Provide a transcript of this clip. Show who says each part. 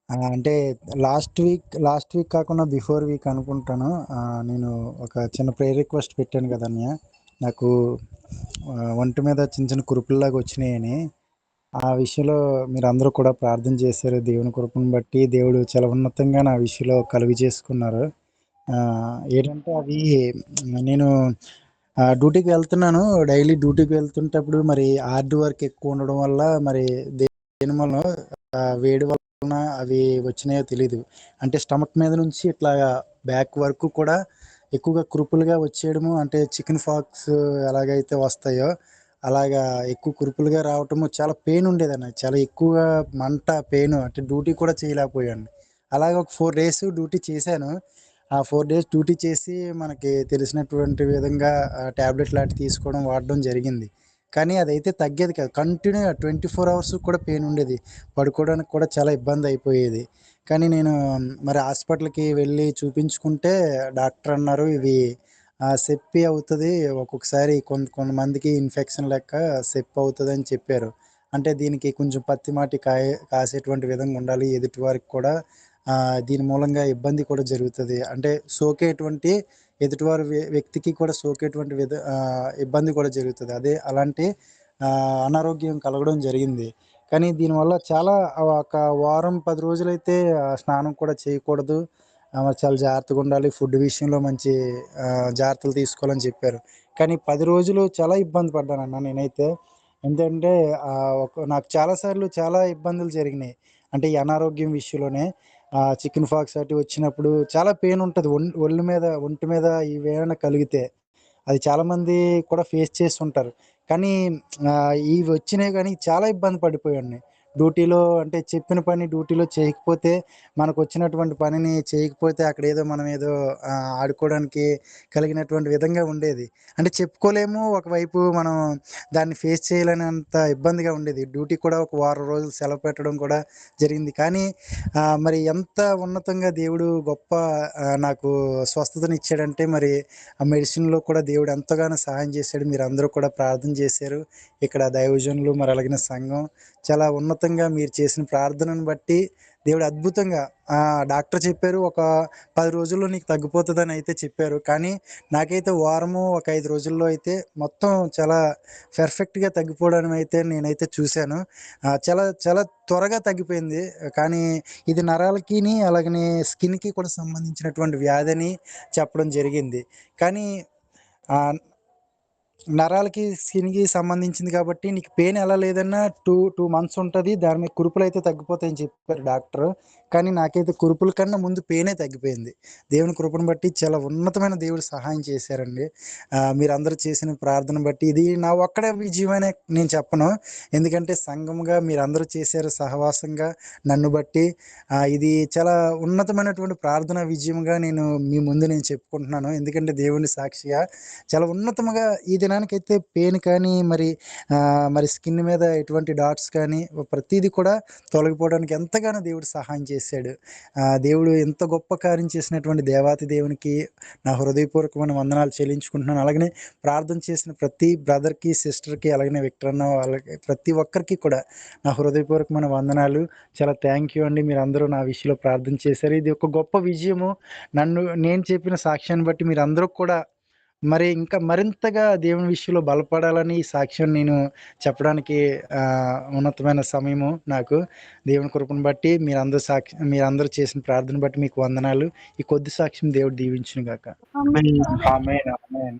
Speaker 1: అంటే last week కాకుండా before week అనుకుంటాను. నేను ఒక చిన్న ప్రేయర్ రిక్వెస్ట్ పెట్టాను కదా అన్నయ్య. నాకు ఒంటి మీద చిన్న చిన్న కురుపుల్లాగా వచ్చినాయని. ఆ విషయంలో మీరందరూ కూడా ప్రార్థన చేశారు. దేవుని కృపను బట్టి దేవుడు చాలా ఉన్నతంగా నా విషయంలో కలుగ చేసుకున్నారు. ఏంటంటే అవి నేను డ్యూటీకి వెళ్తున్నాను. డైలీ డ్యూటీకి వెళ్తుంటప్పుడు మరి హార్డ్ వర్క్ ఎక్కువ ఉండడం వల్ల మరి దేని వలన వేడి వలన అవి వచ్చినాయో తెలీదు. అంటే స్టమక్ మీద నుంచి ఇట్లా బ్యాక్ వరకు కూడా ఎక్కువగా కురుపులుగా వచ్చేయడము, అంటే చికెన్ ఫాక్స్ ఎలాగైతే వస్తాయో అలాగా ఎక్కువ కురుపులుగా రావటము, చాలా పెయిన్ ఉండేదన్న. చాలా ఎక్కువగా మంట, పెయిన్, అంటే డ్యూటీ కూడా చేయలేకపోయాను. అలాగే ఒక 4 డేస్ డ్యూటీ చేశాను. ఆ 4 డేస్ డ్యూటీ చేసి మనకి తెలిసినటువంటి విధంగా టాబ్లెట్ లాంటివి తీసుకోవడం, వాడడం జరిగింది. కానీ అదైతే తగ్గేది కాదు. కంటిన్యూగా 24 అవర్స్ కూడా పెయిన్ ఉండేది. పడుకోవడానికి కూడా చాలా ఇబ్బంది అయిపోయేది. కానీ నేను మరి హాస్పిటల్‌కి వెళ్ళి చూపించుకుంటే డాక్టర్ అన్నారు, "ఇవి సెప్పి అవుతది. ఒక్కొక్కసారి కొంతమందికి ఇన్ఫెక్షన్ లెక్క సెప్పి అవుతదని" చెప్పారు. అంటే దీనికి కొంచెం పత్తి మాటి కాసేటువంటి విధంగా ఉండాలి. ఎదుటి వారికి కూడా దీని మూలంగా ఇబ్బంది కూడా జరుగుతది. అంటే సోకేటువంటి ఎదుటివారి వ్యక్తికి కూడా సోకేటువంటి ఇబ్బంది కూడా జరుగుతది. అలాంటి అనారోగ్యం కలగడం జరిగింది. కానీ దీనివల్ల చాలా ఒక వారం, 10 రోజులైతే స్నానం కూడా చేయకూడదు. మరి చాలా జాగ్రత్తగుండాలి. ఫుడ్ విషయంలో మంచి జాగ్రత్తలు తీసుకోవాలని చెప్పారు. కానీ 10 రోజులు చాలా ఇబ్బంది పడ్డానన్న నేనైతే. ఎందుకంటే నాకు చాలా సార్లు చాలా ఇబ్బందులు జరిగినాయి. అంటే ఈ అనారోగ్యం విషయంలోనే చికెన్ పాక్స్ అటు వచ్చినప్పుడు చాలా పెయిన్ ఉంటది. ఒంటి మీద ఇవేమైనా కలిగితే. అది చాలామంది కూడా ఫేస్ చేసుంటారు. కానీ ఇవి వచ్చినాయి గానీ చాలా ఇబ్బంది పడిపోయాన్ని. డ్యూటీలో అంటే చెప్పిన పని డ్యూటీలో చేయకపోతే, మనకొచ్చినటువంటి పనిని చేయకపోతే అక్కడేదో మనమేదో ఆడుకోవడానికి కలిగినటువంటి విధంగా ఉండేది. అంటే చెప్పుకోలేము. ఒకవైపు మనం దాన్ని ఫేస్ చేయలేనంత ఇబ్బందిగా ఉండేది. డ్యూటీ కూడా ఒక వారం రోజులు సెలవు పెట్టడం కూడా జరిగింది. కానీ మరి ఎంత ఉన్నతంగా దేవుడు గొప్ప నాకు స్వస్థతనిచ్చాడంటే, మరి ఆ మెడిసిన్‌లో కూడా దేవుడు ఎంతగానో సహాయం చేశాడు. మీరందరూ కూడా ప్రార్థన చేశారు. ఇక్కడ దైవజనులు మరి అలాగనే సంఘం చాలా ఉన్నతంగా మీరు చేసిన ప్రార్థనను బట్టి దేవుడు అద్భుతంగా డాక్టర్ చెప్పారు, ఒక 10 రోజుల్లో నీకు తగ్గిపోతదని అయితే చెప్పారు. కానీ నాకైతే వారము, ఒక 5 రోజుల్లో అయితే మొత్తం చాలా పర్ఫెక్ట్‌గా తగ్గిపోవడం అయితే నేనైతే చూశాను. చాలా చాలా త్వరగా తగ్గిపోయింది. కానీ ఇది నరాలకిని, అలాగనే స్కిన్‌కి కూడా సంబంధించినటువంటి వ్యాధని చెప్పడం జరిగింది. కానీ ఆహ్, నరాలకి, స్కిన్‌కి సంబంధించింది కాబట్టి నీకు పెయిన్ ఎలా లేదన్నా 2 మంత్స్ ఉంటది. దాని మీద కురుపులైతే తగ్గిపోతాయని చెప్పారు డాక్టరు. కానీ నాకైతే కురుపుల కన్నా ముందు పెయినే తగ్గిపోయింది. దేవుని కృపను బట్టి చాలా ఉన్నతమైన దేవుడు సహాయం చేశారండి. మీరందరూ చేసిన ప్రార్థన బట్టి ఇది నా ఒక్కడే విజయమనే నేను చెప్పను. ఎందుకంటే సంఘముగా మీరందరూ చేశారు సహవాసంగా నన్ను బట్టి. ఇది చాలా ఉన్నతమైనటువంటి ప్రార్థనా విజయంగా మీ ముందు నేను చెప్పుకుంటున్నాను. ఎందుకంటే దేవుని సాక్షిగా చాలా ఉన్నతముగా ఈ దినానికైతే పెయిన్ కానీ, మరి స్కిన్ మీద ఎటువంటి డాట్స్ కానీ ప్రతీది కూడా తొలగిపోవడానికి ఎంతగానో దేవుడు సహాయం చేశాడు. దేవుడు ఎంత గొప్ప కార్యం చేసినటువంటి దేవాతి దేవునికి నా హృదయపూర్వకమైన వందనాలు చెల్లించుకుంటున్నాను. అలాగనే ప్రార్థన చేసిన ప్రతి బ్రదర్‌కి, సిస్టర్‌కి, అలాగనే విక్టర్ అన్న వాళ్ళకి ప్రతి ఒక్కరికి కూడా నా హృదయపూర్వకమైన వందనాలు. చాలా థ్యాంక్ యూ అండి. మీరందరూ నా విషయంలో ప్రార్థన చేశారు. ఇది ఒక గొప్ప విజయము. నేను చెప్పిన సాక్ష్యాన్ని బట్టి మీరందరూ కూడా మరి ఇంకా మరింతగా దేవుని విషయంలో బలపడాలని ఈ సాక్ష్యం నేను చెప్పడానికి ఉన్నతమైన సమయము నాకు. దేవుని కృపను బట్టి మీరందరూ చేసిన ప్రార్థన బట్టి మీకు వందనాలు. ఈ కొద్ది సాక్ష్యం దేవుడు దీవించును గాక.
Speaker 2: ఆమేన్.
Speaker 1: ఆమేన్. ఆమేన్.